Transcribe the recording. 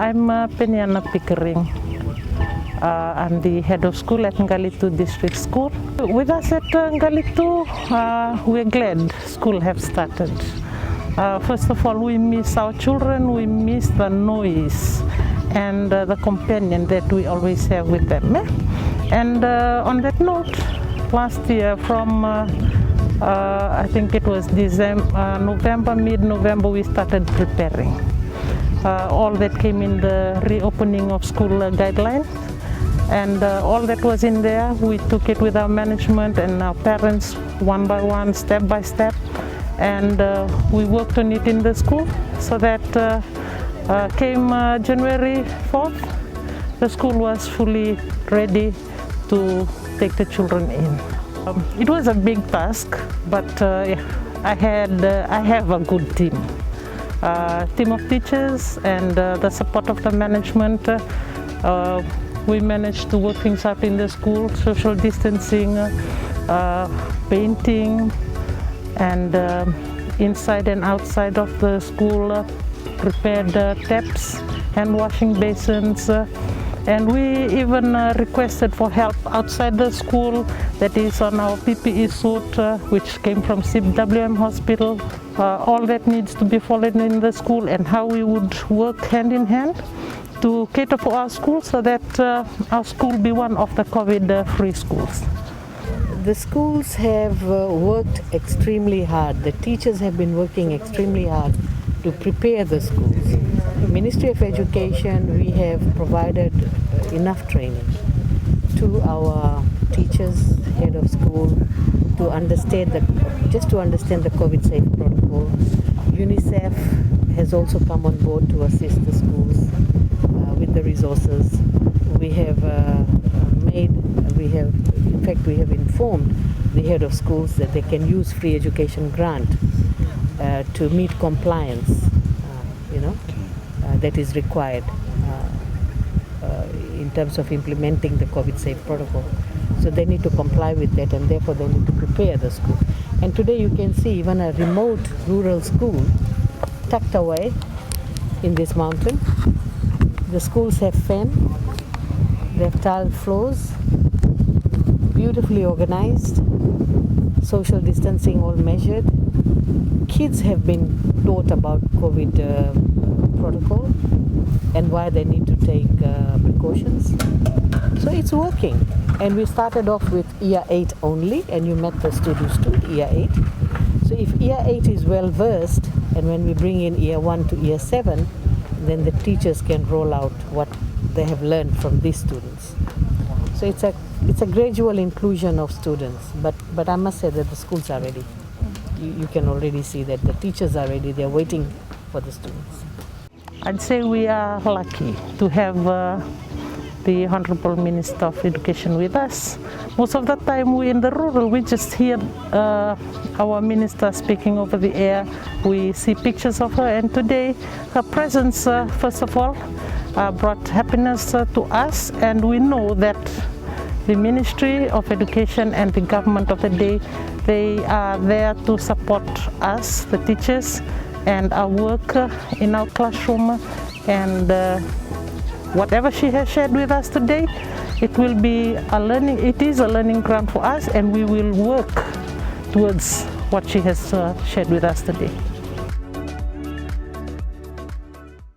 I'm Peniana Pickering. I'm the head of school at Qalitu District School. With us at Qalitu, we're glad school have started. First of all, we miss our children, we miss the noise and the companion that we always have with them. And on that note, last year from I think it was November, mid-November, we started preparing. All that came in the reopening of school guidelines, and all that was in there, we took it with our management and our parents one by one, step by step, and we worked on it in the school so that came January 4th, the school was fully ready to take the children in. It was a big task, but I have a good team. Team of teachers and the support of the management. We managed to work things out in the school, social distancing, painting, and inside and outside of the school prepared taps, hand washing basins, and we even requested for help outside the school, that is on our PPE suit, which came from CWM hospital. All that needs to be followed in the school, and how we would work hand in hand to cater for our school so that our school be one of the COVID-free schools. The schools have worked extremely hard. The teachers have been working extremely hard to prepare the schools. Ministry of Education, we have provided enough training to our teachers, head of school, to understand the COVID safe protocol. UNICEF has also come on board to assist the schools with the resources. We have we have informed the head of schools that they can use free education grant to meet compliance, that is required in terms of implementing the COVID safe protocol. So they need to comply with that, and therefore they need to prepare the school. And today you can see even a remote rural school tucked away in this mountain. The schools have fan, they have tiled floors, beautifully organized, social distancing all measured. Kids have been taught about COVID protocol and why they need to take precautions. So it's working. And we started off with year 8 only, and you met the students too, year 8. So if year 8 is well versed, and when we bring in year 1 to year 7, then the teachers can roll out what they have learned from these students. So it's a gradual inclusion of students, but I must say that the schools are ready. You can already see that the teachers are ready, they're waiting for the students. I'd say we are lucky to have the Honorable Minister of Education with us. Most of the time we in the rural, we just hear our minister speaking over the air. We see pictures of her, and today her presence, first of all, brought happiness to us, and we know that the Ministry of Education and the government of the day, they are there to support us, the teachers, and our work in our classroom, and whatever she has shared with us today, it is a learning ground for us, and we will work towards what she has shared with us today.